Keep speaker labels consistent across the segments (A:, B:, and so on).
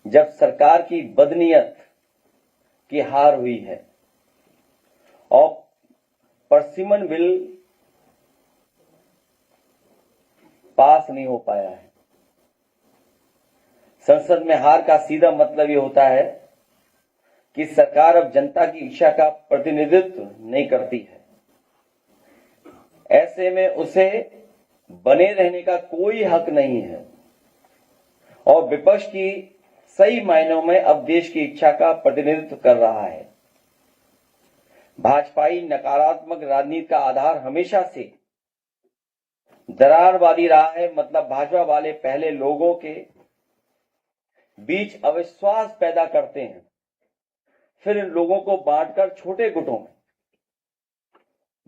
A: जब सरकार की बदनीयत की हार हुई है और परसिमन बिल पास नहीं हो पाया है। संसद में हार का सीधा मतलब ये होता है कि सरकार अब जनता की इच्छा का प्रतिनिधित्व नहीं करती है। ऐसे में उसे बने रहने का कोई हक नहीं है और विपक्ष की सही मायनों में अब देश की इच्छा का प्रतिनिधित्व कर रहा है। भाजपाई नकारात्मक राजनीति का आधार हमेशा से दरारवादी रहा है। मतलब भाजपा वाले पहले लोगों के बीच अविश्वास पैदा करते हैं, फिर इन लोगों को बांटकर छोटे गुटों में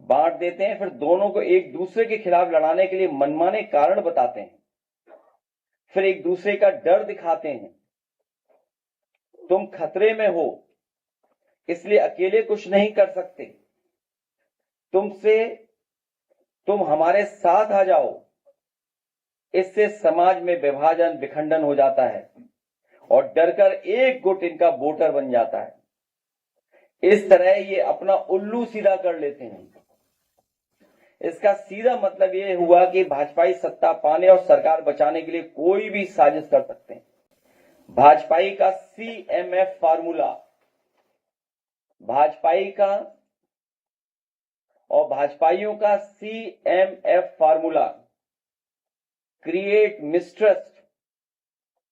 A: बांट देते हैं, फिर दोनों को एक दूसरे के खिलाफ लड़ाने के लिए मनमाने कारण बताते हैं, फिर एक दूसरे का डर दिखाते हैं। तुम खतरे में हो इसलिए अकेले कुछ नहीं कर सकते, तुम हमारे साथ आ जाओ। इससे समाज में विभाजन विखंडन हो जाता है और डरकर एक गुट इनका वोटर बन जाता है। इस तरह ये अपना उल्लू सीधा कर लेते हैं। इसका सीधा मतलब ये हुआ कि भाजपाई सत्ता पाने और सरकार बचाने के लिए कोई भी साजिश कर सकते हैं। भाजपाई का CMF फार्मूला, भाजपाइयों का CMF फार्मूला क्रिएट मिसट्रस्ट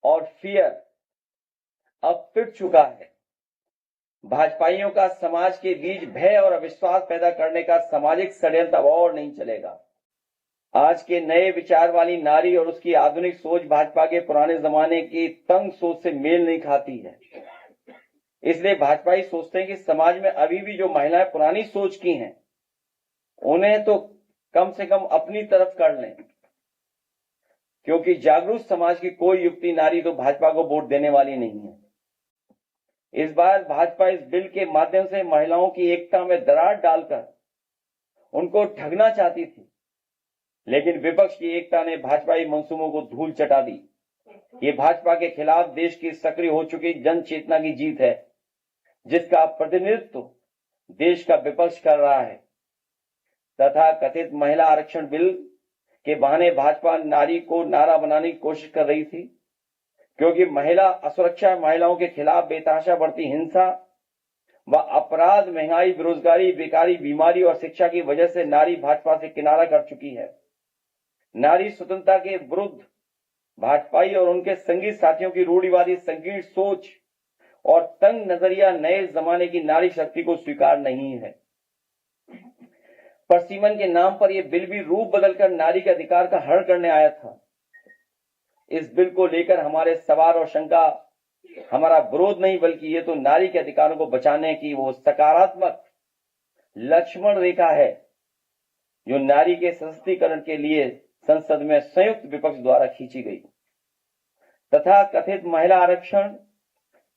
A: और फियर अब फिट चुका है। भाजपाइयों का समाज के बीच भय और अविश्वास पैदा करने का सामाजिक षड्यंत्र अब और नहीं चलेगा। आज के नए विचार वाली नारी और उसकी आधुनिक सोच भाजपा के पुराने जमाने की तंग सोच से मेल नहीं खाती है। इसलिए भाजपाई सोचते हैं कि समाज में अभी भी जो महिलाएं पुरानी सोच की हैं, उन्हें तो कम से कम अपनी तरफ कर लें, क्योंकि जागरूक समाज की कोई युक्ति नारी तो भाजपा को वोट देने वाली नहीं है। इस बार भाजपा इस बिल के माध्यम से महिलाओं की एकता में दरार डालकर उनको ठगना चाहती थी, लेकिन विपक्ष की एकता ने भाजपाई मंसूबों को धूल चटा दी। ये भाजपा के खिलाफ देश की सक्रिय हो चुकी जन चेतना की जीत है, जिसका प्रतिनिधित्व देश का विपक्ष कर रहा है। तथा कथित महिला आरक्षण बिल के बहाने भाजपा नारी को नारा बनाने की कोशिश कर रही थी, क्योंकि महिला असुरक्षा, महिलाओं के खिलाफ बेतहाशा बढ़ती हिंसा व अपराध, महंगाई, बेरोजगारी, बेकारी, बीमारी और शिक्षा की वजह से नारी भाजपा से किनारा कर चुकी है। नारी स्वतंत्रता के विरुद्ध भाजपाई और उनके संगी साथियों की रूढ़िवादी संकीर्ण सोच और तंग नजरिया नए जमाने की नारी शक्ति को स्वीकार नहीं है। परसीमन के नाम पर यह बिल भी रूप बदलकर नारी के अधिकार का हरण करने आया था। इस बिल को लेकर हमारे सवाल और शंका हमारा विरोध नहीं, बल्कि ये तो नारी के अधिकारों को बचाने की वो सकारात्मक लक्ष्मण रेखा है जो नारी के सशक्तिकरण के लिए संसद में संयुक्त विपक्ष द्वारा खींची गई। तथा कथित महिला आरक्षण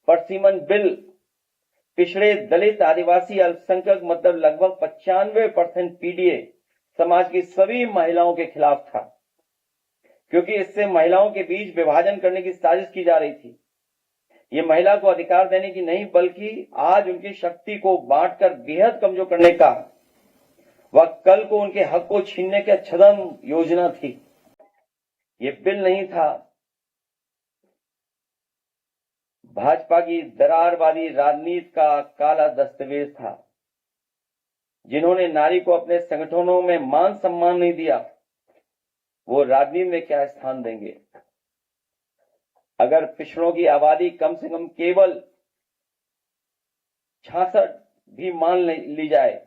A: परसीमन बिल पिछड़े, दलित, आदिवासी, अल्पसंख्यक मतलब लगभग 95% PDA समाज की सभी महिलाओं के खिलाफ था, क्योंकि इससे महिलाओं के बीच विभाजन करने की साजिश की जा रही थी। ये महिला को अधिकार देने की नहीं, बल्कि आज उनकी शक्ति को बांटकर बेहद कमजोर करने का व कल को उनके हक को छीनने की छद्म योजना थी। ये बिल नहीं था, भाजपा की दरारवादी राजनीति का काला दस्तावेज था। जिन्होंने नारी को अपने संगठनों में मान सम्मान नहीं दिया, वो राजनीति में क्या स्थान देंगे। अगर पिछड़ों की आबादी कम से कम केवल 66 भी मान ली जाए,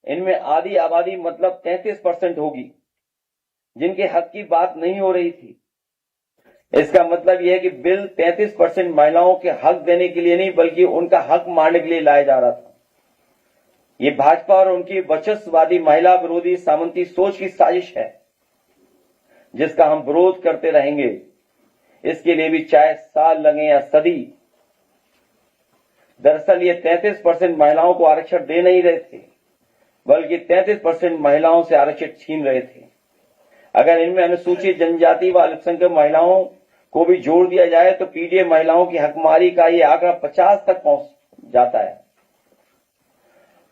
A: इनमें आधी आबादी मतलब 33% होगी जिनके हक की बात नहीं हो रही थी। इसका मतलब यह है कि बिल 33% महिलाओं के हक देने के लिए नहीं, बल्कि उनका हक मारने के लिए लाया जा रहा था। ये भाजपा और उनकी वर्चस्ववादी महिला विरोधी सामंती सोच की साजिश है, जिसका हम विरोध करते रहेंगे। इसके लिए भी चाहे साल लगे या सदी। दरअसल ये 33% महिलाओं को आरक्षण दे नहीं रहे थे, बल्कि 33% महिलाओं से आरक्षण छीन रहे थे। अगर इनमें अनुसूचित जनजाति व अल्पसंख्यक महिलाओं को भी जोड़ दिया जाए तो पीडीए महिलाओं की हकमारी का ये आंकड़ा 50 तक पहुंच जाता है।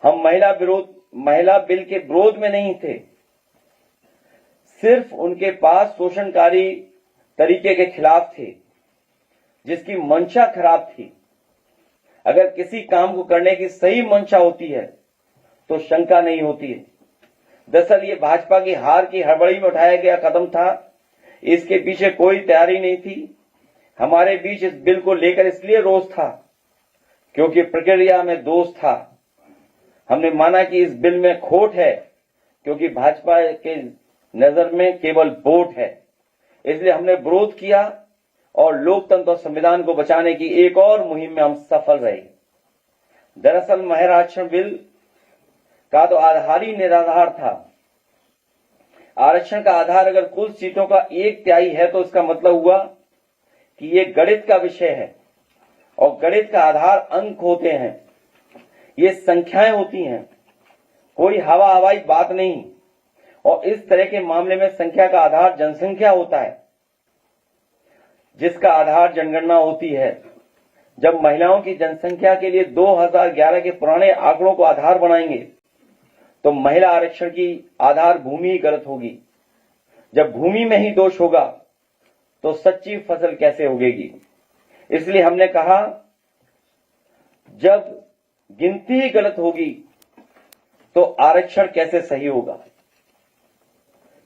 A: हम महिला बिल के विरोध में नहीं थे, सिर्फ उनके पास शोषणकारी तरीके के खिलाफ थे जिसकी मंशा खराब थी। अगर किसी काम को करने की सही मंशा होती है तो शंका नहीं होती है। दरअसल ये भाजपा की हार की हड़बड़ी में उठाया गया कदम था, इसके पीछे कोई तैयारी नहीं थी। हमारे बीच इस बिल को लेकर इसलिए रोष था क्योंकि प्रक्रिया में दोष था। हमने माना कि इस बिल में खोट है क्योंकि भाजपा के नजर में केवल वोट है, इसलिए हमने विरोध किया और लोकतंत्र और संविधान को बचाने की एक और मुहिम में हम सफल रहे। दरअसल महिला आरक्षण बिल का तो आधार ही निराधार था। आरक्षण का आधार अगर कुल सीटों का 1/3 है तो इसका मतलब हुआ कि ये गणित का विषय है और गणित का आधार अंक होते हैं, ये संख्याएं होती हैं, कोई हवा हवाई बात नहीं। और इस तरह के मामले में संख्या का आधार जनसंख्या होता है जिसका आधार जनगणना होती है। जब महिलाओं की जनसंख्या के लिए 2011 के पुराने आंकड़ों को आधार बनाएंगे तो महिला आरक्षण की आधार भूमि ही गलत होगी। जब भूमि में ही दोष होगा तो सच्ची फसल कैसे उगेगी। इसलिए हमने कहा जब गिनती ही गलत होगी तो आरक्षण कैसे सही होगा।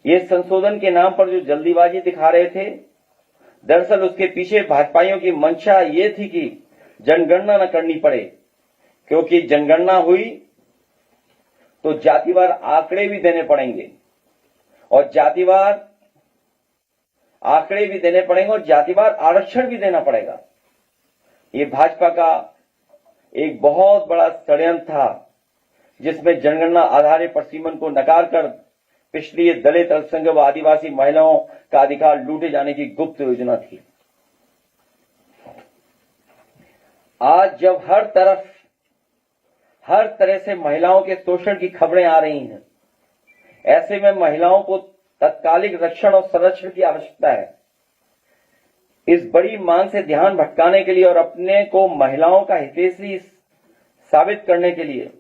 A: ये संशोधन के नाम पर जो जल्दीबाजी दिखा रहे थे, दरअसल उसके पीछे भाजपाइयों की मंशा ये थी कि जनगणना न करनी पड़े, क्योंकि जनगणना हुई तो जातिवार आंकड़े भी देने पड़ेंगे और जातिवार आरक्षण भी देना पड़ेगा। ये भाजपा का एक बहुत बड़ा षड्यंत्र था जिसमें जनगणना आधारित प्रसीमन को नकार कर पिछड़ी दलित, अल्पसंख्यक व आदिवासी महिलाओं का अधिकार लूटे जाने की गुप्त योजना थी। आज जब हर तरह से महिलाओं के शोषण की खबरें आ रही हैं, ऐसे में महिलाओं को तत्कालिक रक्षण और संरक्षण की आवश्यकता है। इस बड़ी मांग से ध्यान भटकाने के लिए और अपने को महिलाओं का हितैषी साबित करने के लिए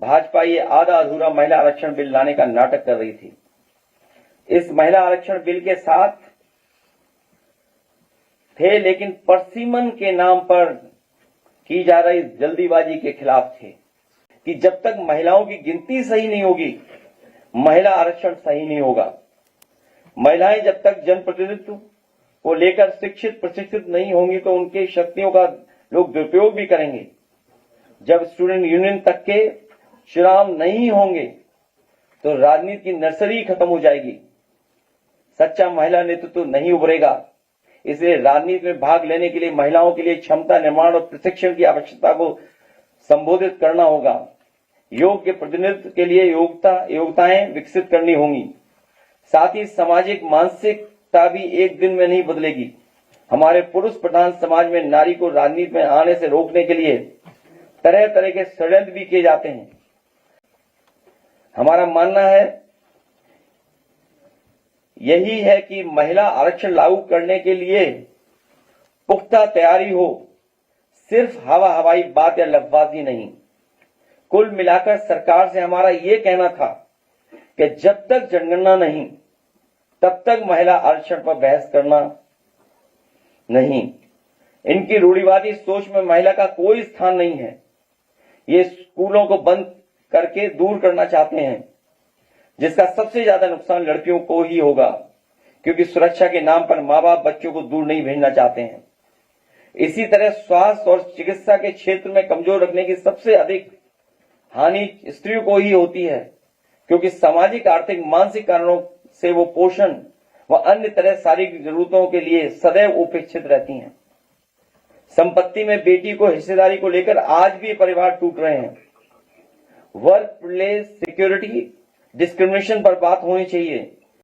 A: भाजपा ये आधा अधूरा महिला आरक्षण बिल लाने का नाटक कर रही थी। इस महिला आरक्षण बिल के साथ थे, लेकिन परसीमन के नाम पर की जा रही जल्दीबाजी के खिलाफ थे कि जब तक महिलाओं की गिनती सही नहीं होगी, महिला आरक्षण सही नहीं होगा। महिलाएं जब तक जनप्रतिनिधित्व को लेकर शिक्षित प्रशिक्षित नहीं होंगी तो उनकी शक्तियों का लोग दुरुपयोग भी करेंगे। जब स्टूडेंट यूनियन तक के चुनाव नहीं होंगे तो राजनीति की नर्सरी खत्म हो जाएगी, सच्चा महिला नेतृत्व नहीं उभरेगा। इसलिए राजनीति में भाग लेने के लिए महिलाओं के लिए क्षमता निर्माण और प्रशिक्षण की आवश्यकता को संबोधित करना होगा। योग्य प्रतिनिधित्व के लिए योग्यताएं विकसित करनी होंगी। साथ ही सामाजिक मानसिकता भी एक दिन में नहीं बदलेगी। हमारे पुरुष प्रधान समाज में नारी को राजनीति में आने से रोकने के लिए तरह तरह के षड्यंत्र भी किए जाते हैं। हमारा मानना है यही है कि महिला आरक्षण लागू करने के लिए पुख्ता तैयारी हो, सिर्फ हवा हवाई बात या लफ्जबाजी नहीं। कुल मिलाकर सरकार से हमारा यह कहना था कि जब तक जनगणना नहीं तब तक महिला आरक्षण पर बहस करना नहीं। इनकी रूढ़िवादी सोच में महिला का कोई स्थान नहीं है। ये स्कूलों को बंद करके दूर करना चाहते हैं, जिसका सबसे ज्यादा नुकसान लड़कियों को ही होगा, क्योंकि सुरक्षा के नाम पर मां बाप बच्चों को दूर नहीं भेजना चाहते हैं। इसी तरह स्वास्थ्य और चिकित्सा के क्षेत्र में कमजोर रखने की सबसे अधिक हानि स्त्रियों को ही होती है, क्योंकि सामाजिक आर्थिक मानसिक कारणों से वो पोषण व अन्य तरह शारीरिक जरूरतों के लिए सदैव उपेक्षित रहती हैं। संपत्ति में बेटी को हिस्सेदारी को लेकर आज भी परिवार टूट रहे हैं। वर्क प्लेस सिक्योरिटी डिस्क्रिमिनेशन पर बात होनी चाहिए।